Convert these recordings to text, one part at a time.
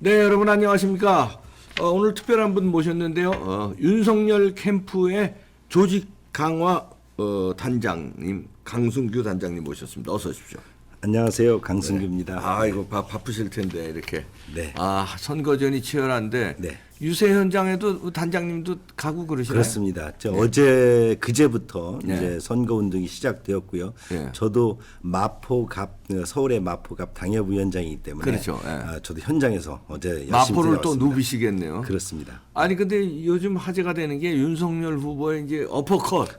네, 여러분 안녕하십니까? 오늘 특별한 분 모셨는데요. 윤석열 캠프의 조직 강화 단장님 강승규 단장님 모셨습니다. 어서 오십시오. 안녕하세요, 강승규입니다. 아, 이거 바쁘실 텐데 이렇게. 네. 아, 선거전이 치열한데 네. 유세 현장에도 단장님도 가고 그러시나요? 그렇습니다. 어제 그제부터 네. 이제 선거 운동이 시작되었고요. 네. 저도 마포갑 서울의 마포갑 당협위원장이기 때문에 그렇죠. 네. 저도 현장에서 어제 열심히 마포를 또 다녀왔습니다. 누비시겠네요. 그렇습니다. 아니 근데 요즘 화제가 되는 게 윤석열 후보의 이제 어퍼컷.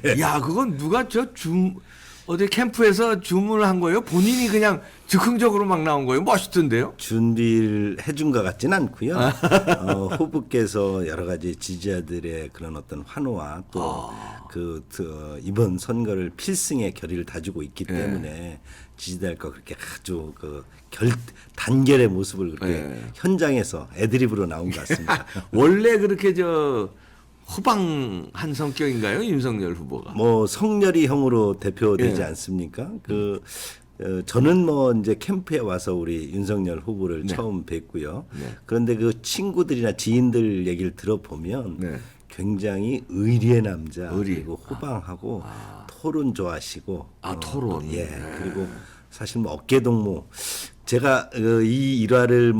네. 야, 그건 누가 어디 캠프에서 주문을 한 거예요? 본인이 그냥 즉흥적으로 막 나온 거예요? 멋있던데요? 준비를 해준 것 같지는 않고요. 후보께서 여러 가지 지지자들의 그런 어떤 환호와 또 이번 선거를 필승의 결의를 다지고 있기 때문에 지지자들과 그렇게 아주 단결의 모습을 그렇게 현장에서 애드립으로 나온 것 같습니다. 원래 그렇게 호방한 성격인가요, 윤석열 후보가? 뭐 성렬이형으로 대표되지 예. 않습니까? 저는 이제 캠프에 와서 우리 윤석열 후보를 처음 뵙고요. 네. 그런데 그 친구들이나 지인들 얘기를 들어보면 네. 굉장히 의리의 남자, 의리. 그리고 호방하고 토론 좋아하시고, 토론. 예, 그리고 사실 어깨동무. 제가 이 일화를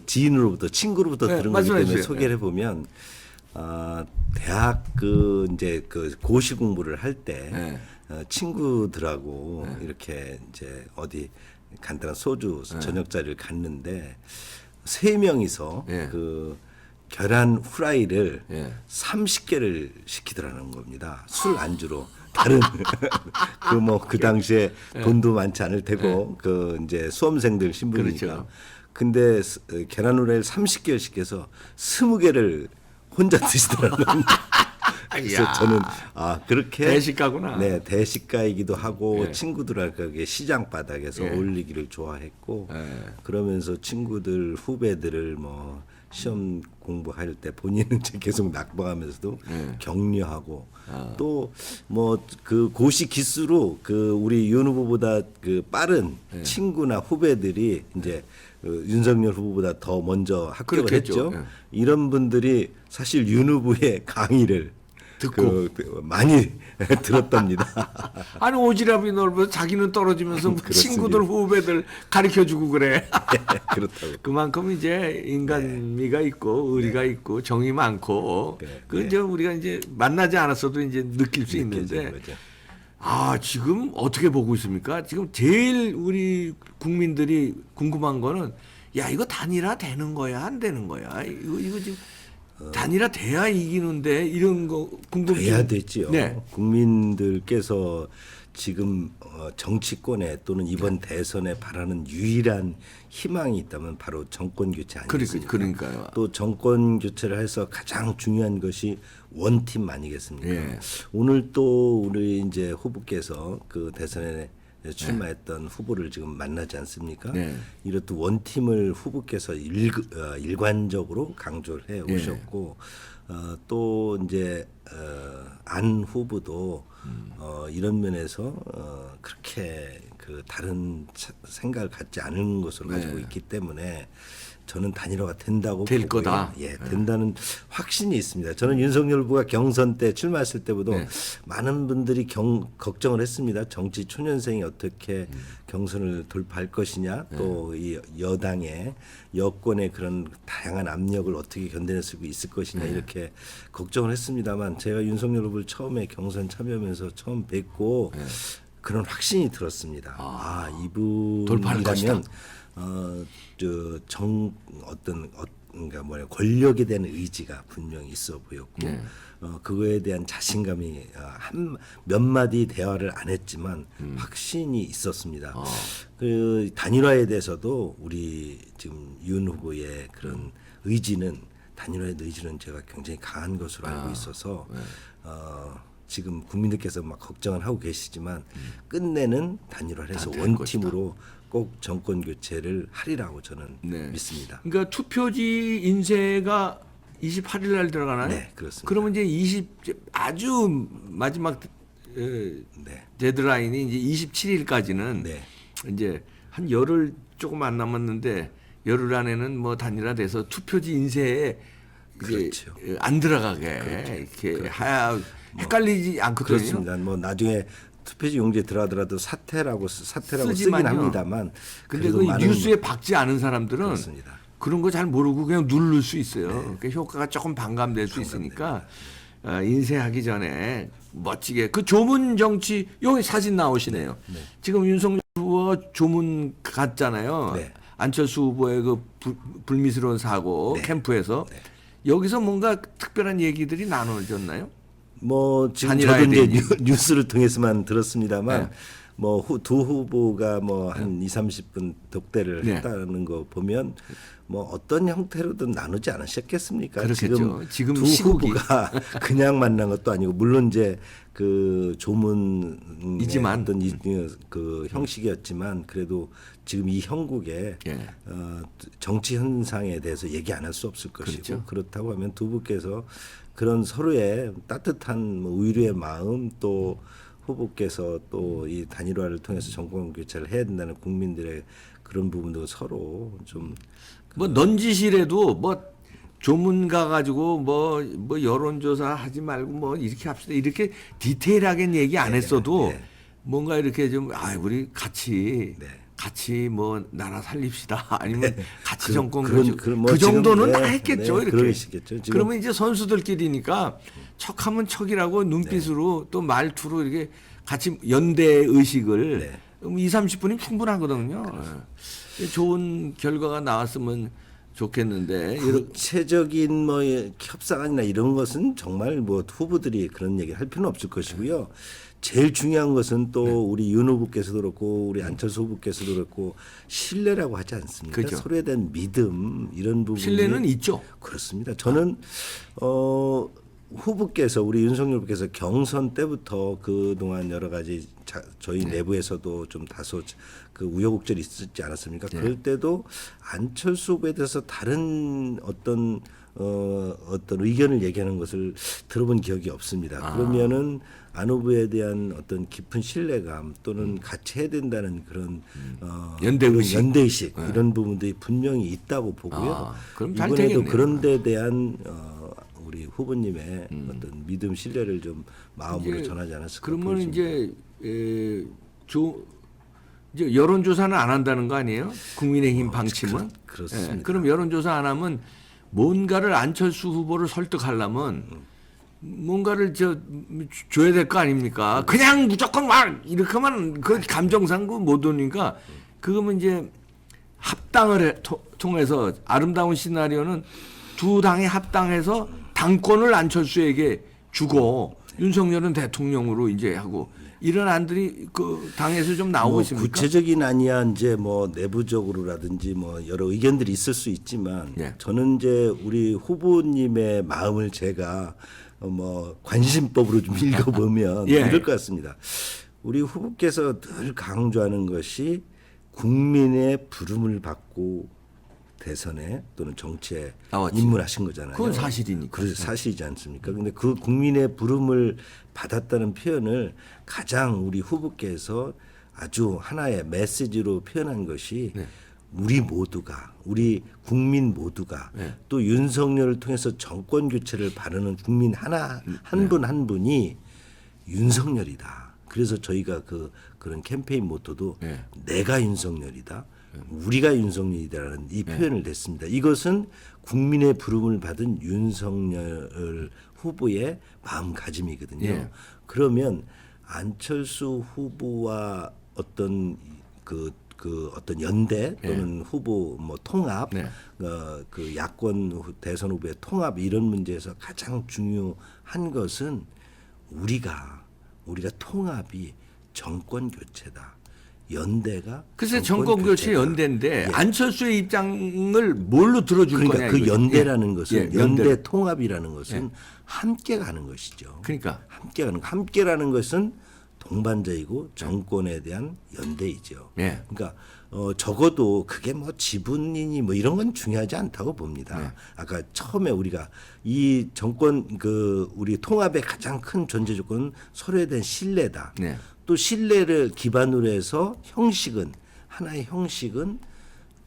지인으로부터 친구로부터 네, 들은 거기 말씀해 때문에 주세요. 소개를 해보면. 대학 이제 고시 공부를 할 때 친구들하고 이렇게 이제 어디 간단한 소주 저녁 자리를 갔는데 세 명이서 계란 후라이를 30개를 시키더라는 겁니다. 술 안주로. 다른 그 당시에 돈도 많지 않을 테고 이제 수험생들 신분이니까. 그렇죠. 근데 계란 후라이를 30개를 시켜서 20개를 혼자 드시더라고요. 그래서 저는 그렇게 대식가구나. 네, 대식가이기도 하고 친구들하고 시장 바닥에서 어울리기를 좋아했고 그러면서 친구들 후배들을 시험 공부할 때 본인은 계속 낙방하면서도 격려하고 또 그 고시 기수로 우리 윤 후보보다 빠른 친구나 후배들이 이제 윤석열 후보보다 더 먼저 합격을 그렇겠죠. 했죠. 이런 분들이 사실 윤 후보의 강의를 듣고 많이 들었답니다. 아니 오지랖이 넓어서 자기는 떨어지면서 친구들 후배들 가르쳐주고 그래. 그렇다고. 그만큼 이제 인간미가 있고 의리가 있고 정이 많고 이제 우리가 이제 만나지 않았어도 이제 느낄 수 있는데 거죠. 지금 어떻게 보고 있습니까? 지금 제일 우리 국민들이 궁금한 거는 야, 이거 단일화 되는 거야 안 되는 거야? 이거 지금 단일화 돼야 이기는데 이런 거 궁금해. 돼야 되지요. 네. 국민들께서 지금 정치권에 또는 이번 대선에 바라는 유일한 희망이 있다면 바로 정권 교체 아니겠습니까? 그러니까요. 또 정권 교체를 해서 가장 중요한 것이 원팀 아니겠습니까? 예. 오늘 또 우리 이제 후보께서 그 대선에 출마했던 후보를 지금 만나지 않습니까? 네. 이렇듯 원팀을 후보께서 일관적으로 강조를 해 오셨고 또 이제 안 후보도 이런 면에서 그렇게 다른 생각을 갖지 않은 것으로 가지고 있기 때문에 저는 단일화가 된다고 될 보고요. 거다. 된다는 확신이 있습니다. 저는 윤석열 후보가 경선 때 출마했을 때보다 많은 분들이 걱정을 했습니다. 정치 초년생이 어떻게 경선을 돌파할 것이냐, 또 이 여당의 여권의 그런 다양한 압력을 어떻게 견뎌낼 수 있을 것이냐 이렇게 걱정을 했습니다만 제가 윤석열 후보를 처음에 경선 참여하면서 처음 뵙고 그런 확신이 들었습니다. 돌파할 것이다. 이분이라면 그러니까 권력에 대한 의지가 분명히 있어 보였고 그거에 대한 자신감이 몇 마디 대화를 안 했지만 확신이 있었습니다. 그 단일화에 대해서도 우리 지금 윤 후보의 그런 단일화의 의지는 제가 굉장히 강한 것으로 알고 있어서 지금 국민들께서 막 걱정을 하고 계시지만 끝내는 단일화를 해서 원팀으로 꼭 정권 교체를 하리라고 저는 믿습니다. 그러니까 투표지 인쇄가 28일 날 들어가나요? 네, 그렇습니다. 그러면 이제 아주 마지막 데드라인이 이제 27일까지는 이제 한 열흘 조금 안 남았는데 열흘 안에는 뭐 단일화돼서 투표지 인쇄에 이제 그렇죠. 안 들어가게 이렇게 하야 헷갈리지 않거든요. 그렇습니다. 뭐 나중에 투표지 용지에 들어가더라도 사퇴라고 쓰긴 쓰지만요. 합니다만 근데 그래도 그 많은 뉴스에 박지 않은 사람들은 그렇습니다. 그런 거 잘 모르고 그냥 누를 수 있어요. 그러니까 효과가 조금 반감될 수 있으니까 인쇄하기 전에 멋지게 그 조문 정치 여기 사진 나오시네요. 지금 윤석열 후보 조문 갔잖아요. 네. 안철수 후보의 그 불미스러운 사고 캠프에서 여기서 뭔가 특별한 얘기들이 나눠졌나요? 뭐 지금 단일화에 저도 이제 대한 뉴스를 통해서만 들었습니다만 네. 뭐 두 후보가 뭐 한 2~30분 독대를 네. 했다는 거 보면 뭐 어떤 형태로든 나누지 않으셨겠습니까? 그렇겠죠. 지금 두 시국이. 후보가 그냥 만난 것도 아니고 물론 이제 그 조문의 이지만. 어떤 그 형식이었지만 그래도 지금 이 형국에 예. 정치 현상에 대해서 얘기 안 할 수 없을 것이고 그렇죠. 그렇다고 하면 두 분께서 그런 서로의 따뜻한 뭐 의료의 마음 또 후보께서 또 이 단일화를 통해서 정권 교체를 해야 된다는 국민들의 그런 부분도 서로 좀 뭐 넌지시래도 뭐 조문 가가지고 뭐 여론조사 하지 말고 뭐 이렇게 합시다 이렇게 디테일하게 얘기 안 했어도 네. 뭔가 이렇게 좀 우리 같이 네. 같이 뭐 나라 살립시다 아니면 같이 정권 그런- 교체 그런 뭐 그 정도는 지금, 다 네, 했겠죠 네, 이렇게 그러시겠죠. 지금- 그러면 이제 선수들끼리니까 척하면 척이라고 눈빛으로 또 말투로 이렇게 같이 연대 의식을 네. 2~30분이 충분하거든요. 예. 좋은 결과가 나왔으면 좋겠는데 이런 구체적인 뭐 협상이나 이런 것은 정말 뭐 후보들이 그런 얘기 할 필요는 없을 것이고요. 제일 중요한 것은 또 우리 윤 후보께서도 그렇고 우리 안철수 후보께서도 그렇고 신뢰라고 하지 않습니까? 그렇죠. 서로에 대한 믿음 이런 부분이 신뢰는 있죠. 그렇습니다. 저는 후보께서 우리 윤석열 후보께서 경선 때부터 그 동안 여러 가지 저희 내부에서도 좀 다소 그 우여곡절이 있었지 않았습니까? 그럴 때도 안철수 후보에 대해서 다른 어떤 의견을 얘기하는 것을 들어본 기억이 없습니다. 그러면은 안 후보에 대한 어떤 깊은 신뢰감 또는 같이 해야 된다는 그런 연대의식. 연대의식 이런 부분들이 분명히 있다고 보고요. 그럼 잘 이번에도 되겠네요. 그런 데 대한 우리 후보님의 어떤 믿음 신뢰를 좀 마음으로 전하지 않았을까 그러면 보여집니다. 이제 여론조사는 안 한다는 거 아니에요? 국민의힘 방침은? 그렇습니다. 예, 그럼 여론조사 안 하면 뭔가를 안철수 후보를 설득하려면 뭔가를 줘야 될 거 아닙니까? 그냥 무조건 막 이렇게 하면 그 감정상 못 오니까 그거면 이제 합당을 통해서 아름다운 시나리오는 두 당이 합당해서 당권을 안철수에게 주고 윤석열은 대통령으로 이제 하고 이런 안들이 그 당에서 좀 나오고 뭐 있습니까? 구체적인 안이야 이제 뭐 내부적으로라든지 뭐 여러 의견들이 있을 수 있지만 예. 저는 이제 우리 후보님의 마음을 제가 뭐 관심법으로 좀 읽어보면 예. 이럴 것 같습니다. 우리 후보께서 늘 강조하는 것이 국민의 부름을 받고 대선에 또는 정치에 나왔지. 입문하신 거잖아요. 그건 사실이니까. 그래서 사실이지 않습니까? 근데 그 국민의 부름을 받았다는 표현을 가장 우리 후보께서 아주 하나의 메시지로 표현한 것이 우리 모두가 우리 국민 모두가 또 윤석열을 통해서 정권 교체를 바라는 국민 한 분 한 분이 윤석열이다. 그래서 저희가 그런 캠페인 모토도 내가 윤석열이다. 우리가 윤석열이다라는 이 표현을 냈습니다. 이것은 국민의 부름을 받은 윤석열 후보의 마음가짐이거든요. 예. 그러면 안철수 후보와 어떤 어떤 연대 또는 후보 뭐 통합, 그 야권 대선 후보의 통합 이런 문제에서 가장 중요한 것은 우리가 통합이 정권 교체다. 연대가 글쎄 정권 교체 연대인데 안철수의 입장을 뭘로 들어줄 그러니까 거냐 그 이거지. 연대라는 것은 연대. 연대 통합이라는 것은 함께 가는 것이죠. 그러니까 함께라는 것은 동반자이고 정권에 대한 연대이죠. 예. 그러니까 적어도 그게 뭐 지분이니 뭐 이런 건 중요하지 않다고 봅니다. 아까 처음에 우리가 이 정권 우리 통합의 가장 큰 전제 조건은 서로에 대한 신뢰다. 또 신뢰를 기반으로 해서 하나의 형식은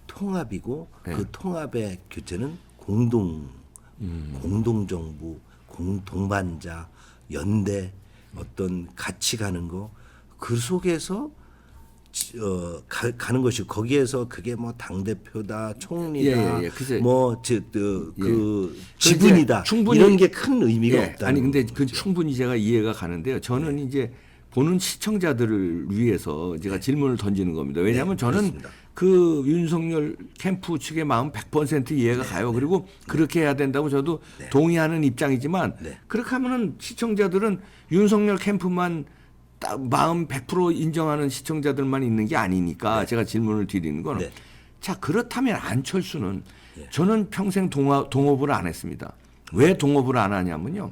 통합이고 네. 그 통합의 교체는 공동정부, 동반자, 연대 어떤 같이 가는 거 그 속에서 가는 것이 거기에서 그게 뭐 당 대표다, 총리다, 글쎄, 그 지분이다 충분히, 이런 게 큰 의미가 없다. 아니 근데 그 충분히 제가 이해가 가는데요. 저는 이제 보는 시청자들을 위해서 제가 질문을 던지는 겁니다. 왜냐하면 저는 그렇습니다. 그 윤석열 캠프 측의 마음 100% 이해가 가요. 그리고 그렇게 해야 된다고 저도 동의하는 입장이지만 그렇게 하면은 시청자들은 윤석열 캠프만 마음 100% 인정하는 시청자들만 있는 게 아니니까 제가 질문을 드리는 거는 자 그렇다면 안철수는 저는 평생 동업을 안 했습니다. 왜 동업을 안 하냐면요.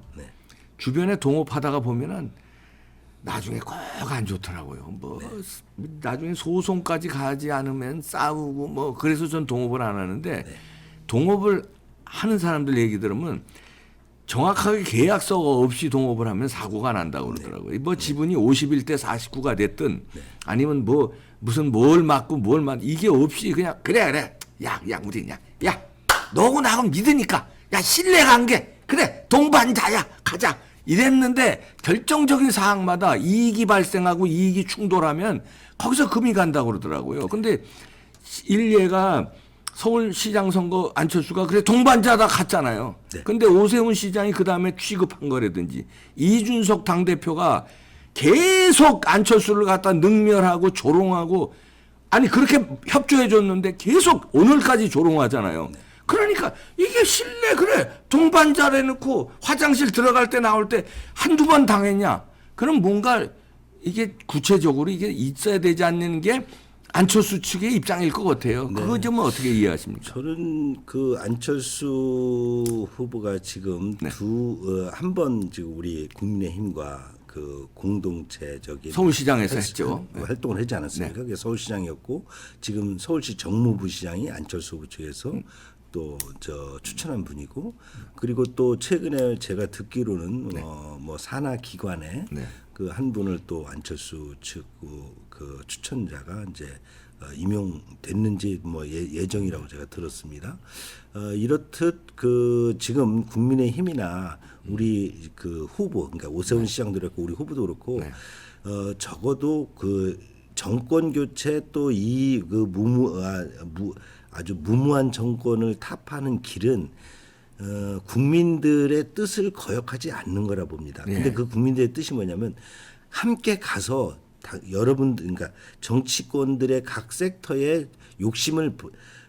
주변에 동업하다가 보면은 나중에 꼭 안 좋더라고요. 뭐 나중에 소송까지 가지 않으면 싸우고 뭐 그래서 전 동업을 안 하는데 동업을 하는 사람들 얘기 들으면 정확하게 계약서가 없이 동업을 하면 사고가 난다고 그러더라고요. 뭐 지분이 51대 49가 됐든 아니면 뭐 무슨 뭘 맞고 이게 없이 그냥 그래 야 우리 그냥 야 너하고 나하고 믿으니까 야 신뢰관계 그래 동반자야 가자 이랬는데 결정적인 사항마다 이익이 발생하고 이익이 충돌하면 거기서 금이 간다고 그러더라고요. 근데 일례가 서울시장 선거 안철수가 그래 동반자다 갔잖아요. 근데 오세훈 시장이 그 다음에 취급한 거라든지 이준석 당대표가 계속 안철수를 갖다 능멸하고 조롱하고 아니 그렇게 협조해 줬는데 계속 오늘까지 조롱하잖아요. 그러니까 이게 신뢰 그래 동반자를 해놓고 화장실 들어갈 때 나올 때 한두 번 당했냐 그럼 뭔가 이게 구체적으로 이게 있어야 되지 않는 게 안철수 측의 입장일 것 같아요. 그거 좀 어떻게 이해하십니까? 저는 그 안철수 후보가 지금 한 번 지금 우리 국민의힘과 그 공동체적인 서울시장에서 했죠. 활동을 하지 않았습니까? 그게 서울시장이었고 지금 서울시 정무부시장이 안철수 후보 측에서 또 추천한 분이고 그리고 또 최근에 제가 듣기로는 뭐 산하 기관에 그 한 분을 또 안철수 측 그 추천자가 이제 임용됐는지 뭐 예정이라고 제가 들었습니다. 이렇듯 그 지금 국민의힘이나 우리 그 후보 그러니까 오세훈 시장도 그렇고 우리 후보도 그렇고 적어도 그 정권 교체 또 이 그 아주 무모한 정권을 타파하는 길은 국민들의 뜻을 거역하지 않는 거라 봅니다. 근데 그 국민들의 뜻이 뭐냐면 함께 가서 여러분들 그러니까 정치권들의 각 섹터의 욕심을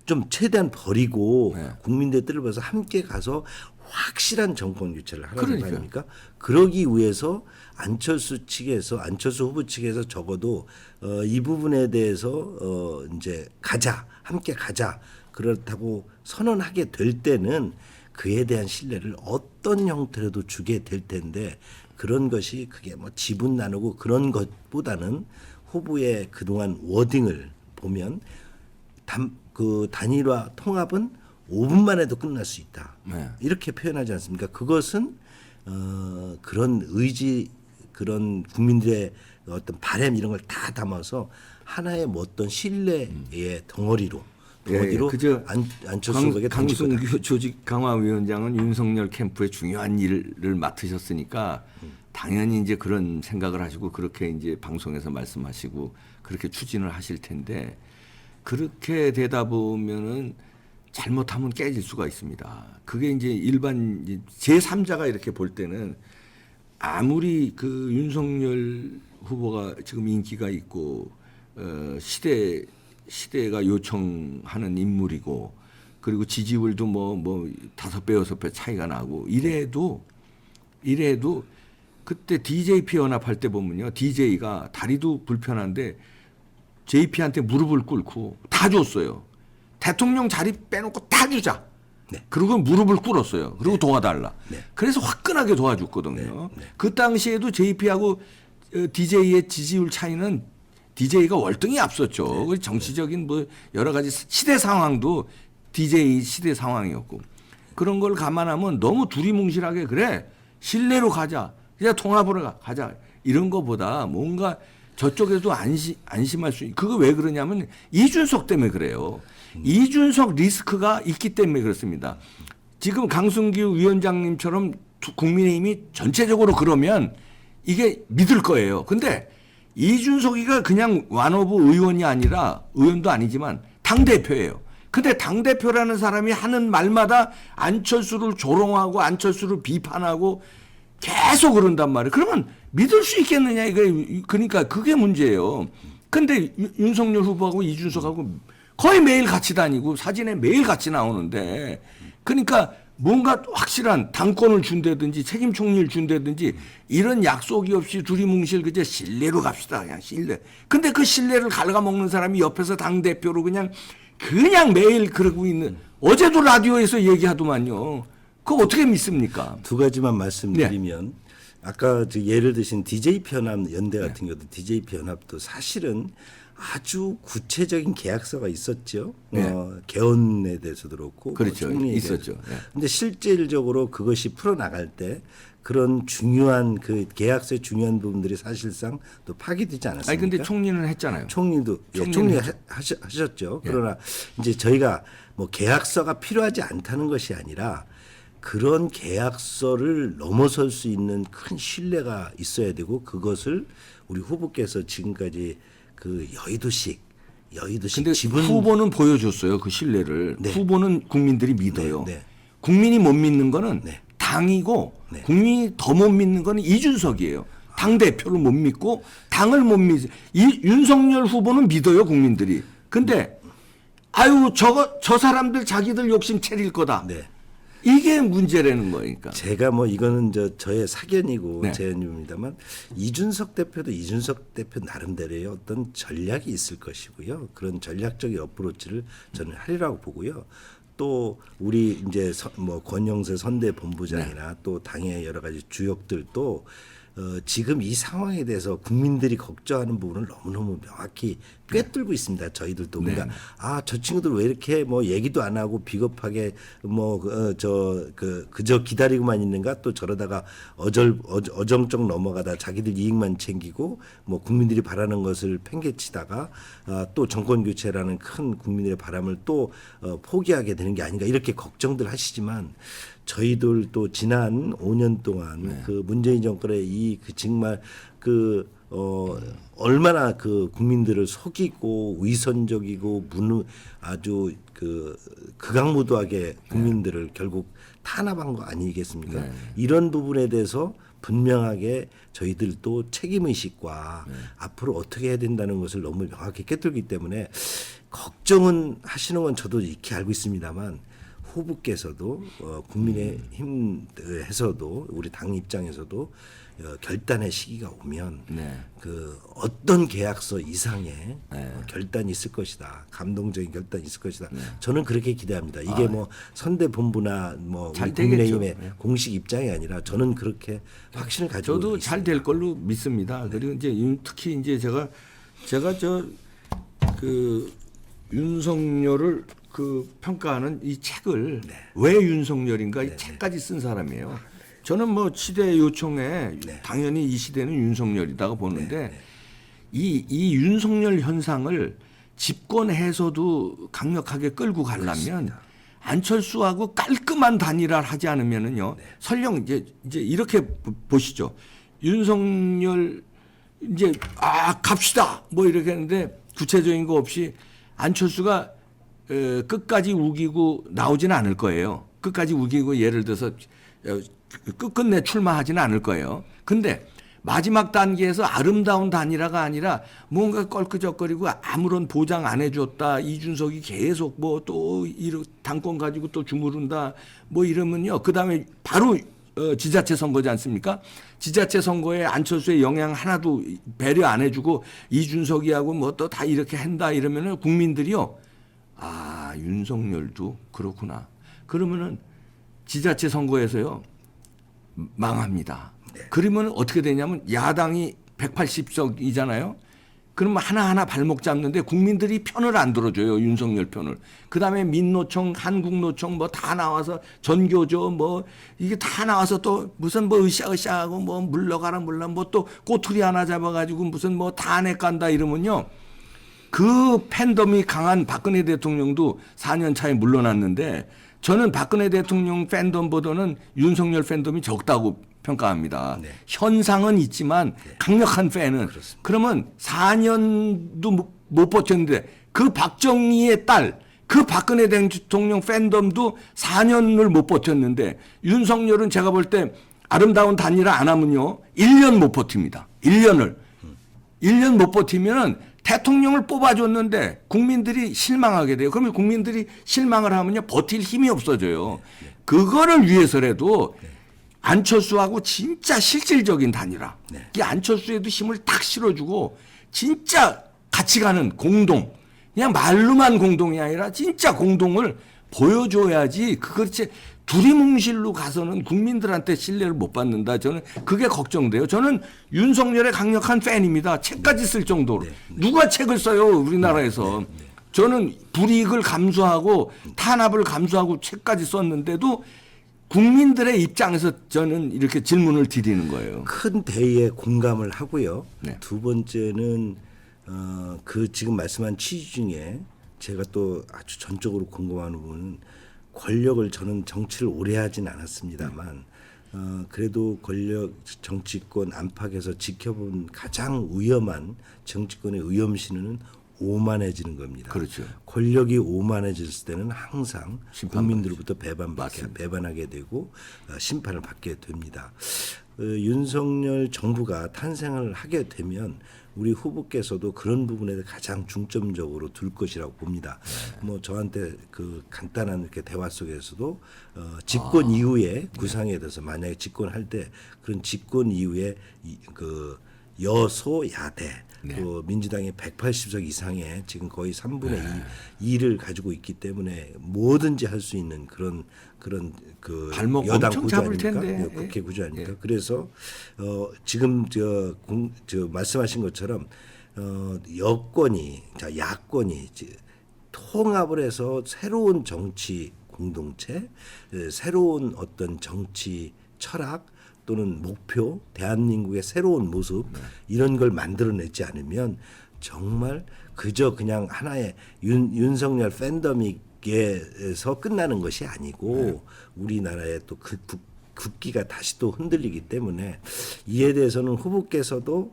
좀 최대한 버리고 국민들의 뜻을 봐서 함께 가서 확실한 정권 교체를 하라는 거 아닙니까? 그러기 위해서 안철수 후보 측에서 적어도 이 부분에 대해서 이제 함께 가자 그렇다고 선언하게 될 때는 그에 대한 신뢰를 어떤 형태로도 주게 될 텐데 그런 것이 그게 뭐 지분 나누고 그런 것보다는 후보의 그동안 워딩을 보면 그 단일화 통합은 5분만 해도 끝날 수 있다. 이렇게 표현하지 않습니까? 그것은 그런 의지, 그런 국민들의 어떤 바람 이런 걸 다 담아서 하나의 뭐 어떤 신뢰의 덩어리로 안철수 후보에게 강승규 조직 강화위원장은 윤석열 캠프의 중요한 일을 맡으셨으니까 당연히 이제 그런 생각을 하시고 그렇게 이제 방송에서 말씀하시고 그렇게 추진을 하실 텐데 그렇게 되다 보면은 잘못하면 깨질 수가 있습니다. 그게 이제 일반 제3자가 이렇게 볼 때는 아무리 그 윤석열 후보가 지금 인기가 있고 시대가 요청하는 인물이고 그리고 지지율도 뭐 5배 6배 차이가 나고 이래도 그때 DJP 연합할 때 보면요. DJ가 다리도 불편한데 JP한테 무릎을 꿇고 다 줬어요. 대통령 자리 빼놓고 다 주자. 그리고 무릎을 꿇었어요. 그리고 도와달라. 그래서 화끈하게 도와줬거든요. 그 당시에도 JP하고 DJ의 지지율 차이는 DJ가 월등히 앞섰죠. 정치적인 뭐 여러 가지 시대 상황도 DJ 시대 상황이었고 그런 걸 감안하면 너무 두리뭉실하게 그래 신뢰로 가자, 그냥 통합으로 가자 이런 거보다 뭔가 저쪽에도 안심할 수 그거 왜 그러냐면 이준석 때문에 그래요. 이준석 리스크가 있기 때문에 그렇습니다. 지금 강승규 위원장님처럼 국민의힘이 전체적으로 그러면 이게 믿을 거예요. 근데 이준석이가 그냥 완오브 의원이 아니라 의원도 아니지만 당대표예요. 근데 당대표라는 사람이 하는 말마다 안철수를 조롱하고 안철수를 비판하고 계속 그런단 말이에요. 그러면 믿을 수 있겠느냐 이거 그러니까 그게 문제예요. 근데 윤석열 후보하고 이준석하고 거의 매일 같이 다니고 사진에 매일 같이 나오는데 그러니까 뭔가 확실한 당권을 준다든지 책임 총리를 준다든지 이런 약속이 없이 두리뭉실 그저 신뢰로 갑시다. 그냥 신뢰. 근데 그 신뢰를 갉아먹는 사람이 옆에서 당대표로 그냥 매일 그러고 있는 어제도 라디오에서 얘기하더만요. 그거 어떻게 믿습니까? 두 가지만 말씀드리면 아까 예를 드신 DJ 편합 연대 같은 경우도 DJ 편합도 사실은 아주 구체적인 계약서가 있었죠. 개헌에 대해서도 그렇고 그렇죠. 있었죠. 그런데 실질적으로 그것이 풀어나갈 때 그런 중요한 그 계약서의 중요한 부분들이 사실상 또 파기되지 않았습니까? 아니 근데 총리는 했잖아요. 총리도 총리 하셨죠. 그러나 이제 저희가 뭐 계약서가 필요하지 않다는 것이 아니라 그런 계약서를 넘어설 수 있는 큰 신뢰가 있어야 되고 그것을 우리 후보께서 지금까지 그 여의도식 근데 지분 후보는 보여줬어요. 그 신뢰를. 네. 후보는 국민들이 믿어요. 네. 국민이 못 믿는 거는 네. 당이고 네. 국민이 더 못 믿는 거는 이준석이에요. 당대표를 못 믿고 당을 못 믿어요. 윤석열 후보는 믿어요. 국민들이. 근데 아유 저 사람들 자기들 욕심 차릴 거다. 네. 이게 문제라는 거니까. 제가 뭐 이거는 저의 사견이고 네. 제언입니다만 이준석 대표도 이준석 대표 나름대로의 어떤 전략이 있을 것이고요. 그런 전략적인 어프로치를 저는 하리라고 보고요. 또 우리 이제 뭐 권영세 선대 본부장이나 또 당의 여러 가지 주역들도 지금 이 상황에 대해서 국민들이 걱정하는 부분을 너무너무 명확히 꿰뚫고 있습니다. 저희들도 그러니까 저 친구들 왜 이렇게 뭐 얘기도 안 하고 비겁하게 뭐 그저 기다리고만 있는가 또 저러다가 어정쩡 넘어가다 자기들 이익만 챙기고 뭐 국민들이 바라는 것을 팽개치다가 또 정권 교체라는 큰 국민들의 바람을 또 포기하게 되는 게 아닌가 이렇게 걱정들 하시지만 저희들 또 지난 5년 동안 그 문재인 정권의 정말 얼마나 그 국민들을 속이고 위선적이고 아주 극악무도하게 국민들을 결국 탄압한 거 아니겠습니까? 이런 부분에 대해서 분명하게 저희들도 책임의식과 앞으로 어떻게 해야 된다는 것을 너무 명확히 꿰뚫기 때문에 걱정은 하시는 건 저도 익히 알고 있습니다만 후보께서도 국민의힘에서도 우리 당 입장에서도 결단의 시기가 오면 그 어떤 계약서 이상의 결단이 있을 것이다. 감동적인 결단이 있을 것이다. 저는 그렇게 기대합니다. 이게 뭐 선대 본부나 뭐 우리 국민의힘의 공식 입장이 아니라 저는 그렇게 확신을 가지고 저도 있습니다. 잘 될 걸로 믿습니다. 그리고 이제 특히 이제 제가 윤석열을 평가하는 이 책을 왜 윤석열인가 이 책까지 쓴 사람이에요. 저는 뭐 시대 요청에 당연히 이 시대는 윤석열이라고 보는데 이 윤석열 현상을 집권해서도 강력하게 끌고 가려면 그렇습니다. 안철수하고 깔끔한 단일화를 하지 않으면은요. 설령 이제 이렇게 보시죠. 윤석열 이제 갑시다 뭐 이렇게 했는데 구체적인 거 없이 안철수가 끝까지 우기고 나오지는 않을 거예요. 끝까지 우기고 예를 들어서 끝끝내 출마하지는 않을 거예요. 근데 마지막 단계에서 아름다운 단일화가 아니라 뭔가 껄끄적거리고 아무런 보장 안 해줬다. 이준석이 계속 뭐 또 당권 가지고 또 주무른다. 뭐 이러면요. 그 다음에 바로 지자체 선거지 않습니까? 지자체 선거에 안철수의 영향 하나도 배려 안 해주고 이준석이하고 뭐 또 다 이렇게 한다 이러면은 국민들이요. 윤석열도 그렇구나. 그러면은 지자체 선거에서요. 망합니다. 그러면 어떻게 되냐면 야당이 180석이잖아요. 그러면 하나하나 발목 잡는데 국민들이 편을 안 들어줘요. 윤석열 편을. 그다음에 민노총, 한국노총 뭐 다 나와서 전교조 뭐 이게 다 나와서 또 무슨 뭐 으쌰으쌰하고 뭐 물러가라 뭐 또 꼬투리 하나 잡아가지고 무슨 뭐 다 내 깐다 이러면요. 그 팬덤이 강한 박근혜 대통령도 4년 차에 물러났는데 저는 박근혜 대통령 팬덤보다는 윤석열 팬덤이 적다고 평가합니다. 네. 현상은 있지만 강력한 팬은 그렇습니다. 그러면 4년도 못 버텼는데 그 박정희의 딸, 그 박근혜 대통령 팬덤도 4년을 못 버텼는데 윤석열은 제가 볼 때 아름다운 단일화 안 하면요 1년 못 버팁니다. 1년을 1년 못 버티면은 대통령을 뽑아줬는데 국민들이 실망하게 돼요. 그러면 국민들이 실망을 하면요 버틸 힘이 없어져요. 그거를 위해서라도 안철수하고 진짜 실질적인 단일화. 네. 이 안철수에도 힘을 탁 실어주고 진짜 같이 가는 공동. 그냥 말로만 공동이 아니라 진짜 공동을 보여줘야지 그렇지 두리뭉실로 가서는 국민들한테 신뢰를 못 받는다. 저는 그게 걱정돼요. 저는 윤석열의 강력한 팬입니다. 책까지 쓸 정도로. 누가 책을 써요 우리나라에서. 저는 불이익을 감수하고 탄압을 감수하고 책까지 썼는데도 국민들의 입장에서 저는 이렇게 질문을 드리는 거예요. 큰 대의에 공감을 하고요. 네. 두 번째는 그 지금 말씀한 취지 중에 제가 또 아주 전적으로 궁금한 부분은 권력을 저는 정치를 오래 하진 않았습니다만 그래도 권력 정치권 안팎에서 지켜본 가장 위험한 정치권의 위험신은 오만해지는 겁니다. 그렇죠. 권력이 오만해졌을 때는 항상 심판받죠. 국민들로부터 배반하게 되고 심판을 받게 됩니다. 윤석열 정부가 탄생을 하게 되면 우리 후보께서도 그런 부분에 가장 중점적으로 둘 것이라고 봅니다. 뭐 저한테 그 간단한 이렇게 대화 속에서도 집권 이후에 구상에 대해서 만약에 집권할 때 그런 집권 이후에 그 여소야대 또 민주당이 180석 이상의 지금 거의 3분의 2를 가지고 있기 때문에 뭐든지 할 수 있는 그런 그 발목 여당 엄청 구조 잡을 아닙니까? 텐데. 국회 구조 아닙니까? 그래서 지금 저 말씀하신 것처럼 여권이 야권이 통합을 해서 새로운 정치 공동체, 새로운 어떤 정치 철학 또는 목표, 대한민국의 새로운 모습 이런 걸 만들어내지 않으면 정말 그저 그냥 하나의 윤석열 팬덤에서 끝나는 것이 아니고 우리나라의 또 그 국기가 다시 또 흔들리기 때문에 이에 대해서는 후보께서도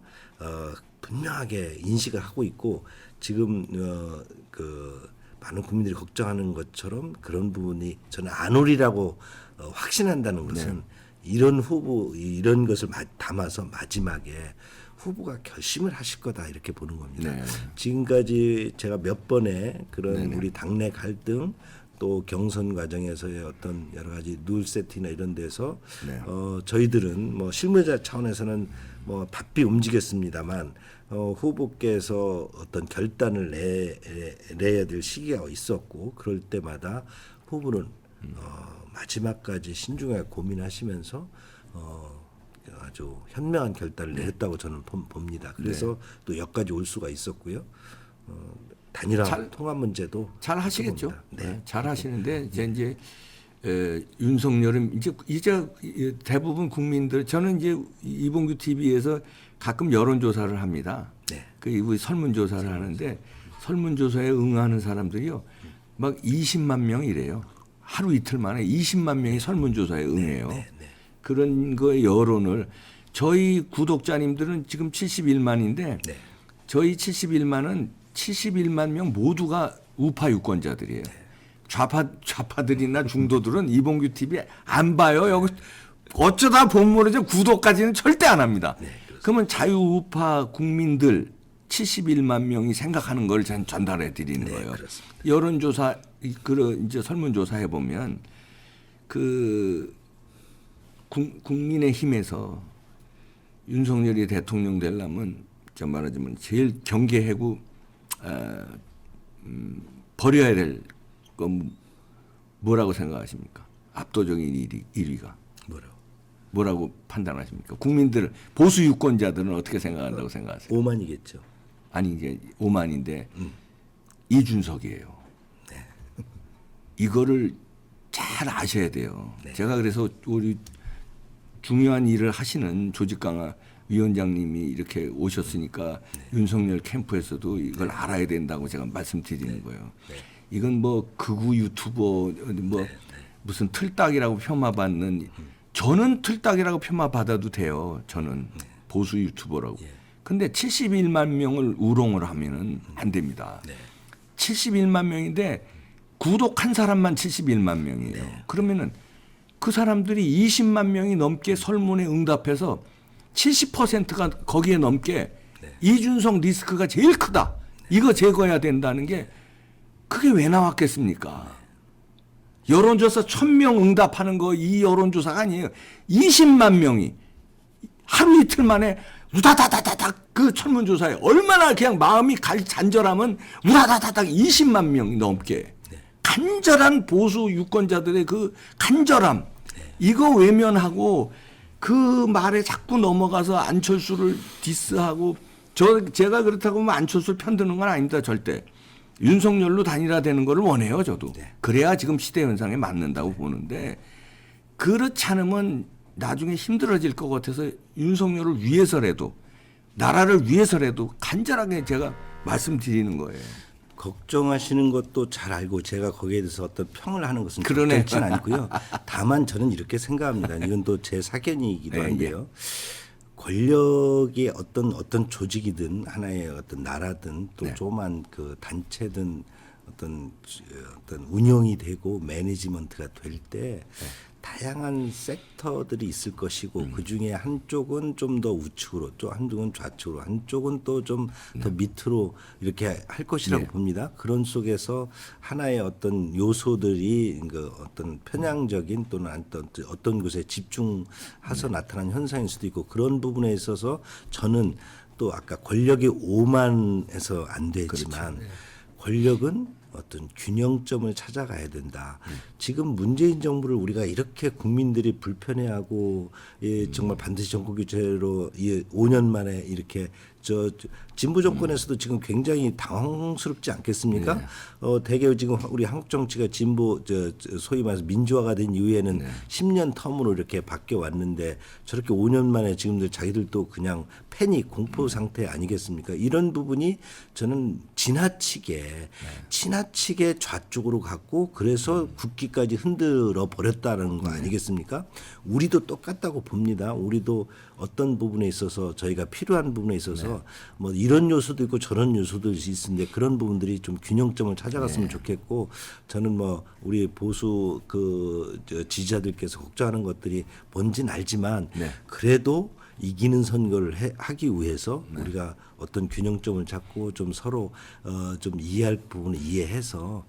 분명하게 인식을 하고 있고 지금 그 많은 국민들이 걱정하는 것처럼 그런 부분이 저는 안 오리라고 확신한다는 것은 이런 후보 이런 것을 담아서 마지막에 후보가 결심을 하실 거다 이렇게 보는 겁니다. 네. 지금까지 제가 몇 번의 그런 네네. 우리 당내 갈등 또 경선 과정에서의 어떤 여러 가지 룰 세팅이나 이런 데서 네. 저희들은 뭐 실무자 차원에서는 뭐 바삐 움직였습니다만 후보께서 어떤 결단을 내야 될 시기가 있었고 그럴 때마다 후보는 마지막까지 신중하게 고민하시면서 아주 현명한 결단을 내렸다고 저는 봅니다. 그래서 또 여기까지 올 수가 있었고요. 단일화 통합 문제도 잘 하시겠죠. 봅니다. 네. 잘 하시는데 이제 윤석열은 이제 대부분 국민들 저는 이제 이봉규 TV에서 가끔 여론조사를 합니다. 네. 그 우리 설문조사를 하는데 설문조사에 응하는 사람들이요 막 20만 명이래요. 하루 이틀 만에 20만 명이 설문조사에 응해요. 그런 거에 여론을 저희 구독자님들은 지금 71만인데 저희 71만은 71만 명 모두가 우파 유권자들이에요. 좌파들이나 중도들은 이봉규 TV 안 봐요. 여기 어쩌다 보면 모르죠. 구독까지는 절대 안 합니다. 그러면 자유우파 국민들 71만 명이 생각하는 걸 전달해 드리는 거예요. 그렇습니다. 여론조사 이제 설문조사 해 보면 그 국민의힘에서 윤석열이 대통령 되려면 저 말하자면 제일 경계하고 버려야 될 건 뭐라고 생각하십니까? 압도적인 1위가 뭐라고 판단하십니까? 국민들 보수 유권자들은 어떻게 생각한다고 생각하세요? 오만이겠죠. 아니 이제 오만인데 이준석이에요. 이거를 잘 아셔야 돼요. 제가 그래서 우리 중요한 일을 하시는 조직 강화 위원장님이 이렇게 오셨으니까 윤석열 캠프에서도 이걸 알아야 된다고 제가 말씀드리는 거예요. 이건 뭐 극우 유튜버 뭐 무슨 틀딱이라고 폄하받는 저는 틀딱이라고 폄하받아도 돼요. 저는 보수 유튜버라고. 근데 71만 명을 우롱을 하면은 안 됩니다. 71만 명인데 구독한 사람만 71만 명이에요. 그러면은 그 사람들이 20만 명이 넘게 설문에 응답해서 70%가 거기에 넘게 이준석 리스크가 제일 크다. 이거 제거해야 된다는 게 그게 왜 나왔겠습니까? 여론조사 1000명 응답하는 거 이 여론조사가 아니에요. 20만 명이 하루 이틀 만에 우다다다다닥 그 설문조사에 얼마나 그냥 마음이 잔절하면 우다다다닥 20만 명이 넘게 간절한 보수 유권자들의 그 간절함 이거 외면하고 그 말에 자꾸 넘어가서 안철수를 디스하고 제가 그렇다고 하면 안철수를 편드는 건 아닙니다. 절대. 윤석열로 단일화되는 거를 원해요. 저도. 그래야 지금 시대 현상에 맞는다고 보는데 그렇지 않으면 나중에 힘들어질 것 같아서 윤석열을 위해서라도 나라를 위해서라도 간절하게 제가 말씀드리는 거예요. 걱정하시는 것도 잘 알고 제가 거기에 대해서 어떤 평을 하는 것은 그러네. 적절치 않고요. 다만 저는 이렇게 생각합니다. 이건 또 제 사견이기도 한데요. 권력의 어떤 조직이든 하나의 어떤 나라든 또 조그만 그 단체든 어떤 운영이 되고 매니지먼트가 될 때 다양한 섹터들이 있을 것이고 그 중에 한쪽은 좀 더 우측으로, 또 한쪽은 좌측으로, 한쪽은 또 좀 더 밑으로 이렇게 할 것이라고 봅니다. 그런 속에서 하나의 어떤 요소들이 그 어떤 편향적인 또는 어떤 곳에 집중해서 나타난 현상일 수도 있고 그런 부분에 있어서 저는 또 아까 권력의 오만에서 안 되지만 권력은 어떤 균형점을 찾아가야 된다. 지금 문재인 정부를 우리가 이렇게 국민들이 불편해하고 정말 반드시 정권 교체로 5년 만에 이렇게 진보 정권에서도 지금 굉장히 당황스럽지 않겠습니까? 대개 지금 우리 한국 정치가 진보 소위 말해서 민주화가 된 이후에는 10년 텀으로 이렇게 바뀌어 왔는데 저렇게 5년 만에 지금들 자기들도 그냥 패닉 공포 상태 아니겠습니까? 이런 부분이 저는 지나치게 좌쪽으로 갔고 그래서 국기까지 흔들어 버렸다는 거 아니겠습니까? 우리도 똑같다고 봅니다. 우리도 어떤 부분에 있어서 저희가 필요한 부분에 있어서 뭐 이런 요소도 있고 저런 요소도 있는데 그런 부분들이 좀 균형점을 찾아갔으면 좋겠고 저는 뭐 우리 보수 지지자들께서 걱정하는 것들이 뭔지는 알지만 그래도 이기는 선거를 하기 위해서 우리가 어떤 균형점을 찾고 좀 서로 좀 이해할 부분을 이해해서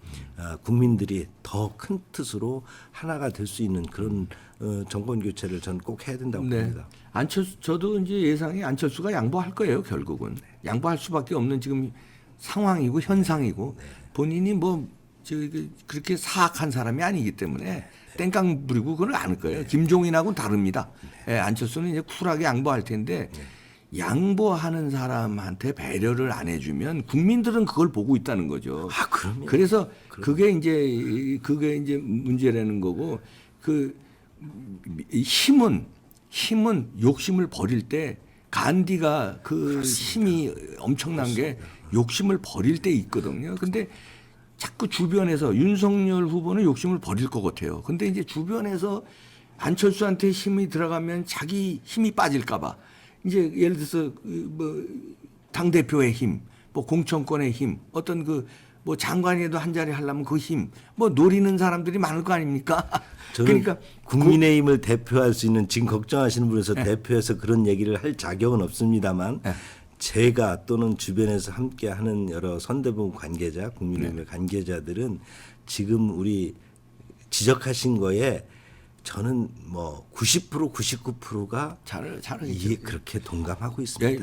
국민들이 더 큰 뜻으로 하나가 될 수 있는 그런 정권 교체를 저는 꼭 해야 된다고 봅니다. 저도 이제 예상이 안철수가 양보할 거예요. 결국은 양보할 수밖에 없는 지금 상황이고 현상이고 본인이 뭐 그렇게 사악한 사람이 아니기 때문에 땡깡 부리고 그건 않을 거예요. 김종인하고는 다릅니다. 안철수는 이제 쿨하게 양보할 텐데 양보하는 사람한테 배려를 안 해주면 국민들은 그걸 보고 있다는 거죠. 그럼요. 그래서 그게 이제 문제라는 거고 그 힘은 욕심을 버릴 때 간디가 그 힘이 엄청난 게 욕심을 버릴 때 있거든요. 근데 자꾸 주변에서 윤석열 후보는 욕심을 버릴 것 같아요. 근데 이제 주변에서 안철수한테 힘이 들어가면 자기 힘이 빠질까봐 이제 예를 들어서 뭐 당 대표의 힘, 뭐 공천권의 힘, 어떤 뭐 장관이라도 한 자리 하려면 그 힘, 뭐 노리는 사람들이 많을 거 아닙니까? 그러니까 국민의힘을 대표할 수 있는 지금 걱정하시는 분에서 대표해서 그런 얘기를 할 자격은 없습니다만. 제가 또는 주변에서 함께하는 여러 선대본 관계자, 국민의힘의 관계자들은 지금 우리 지적하신 거에 저는 뭐 90% 99%가 이게 그렇게 동감하고 있습니다.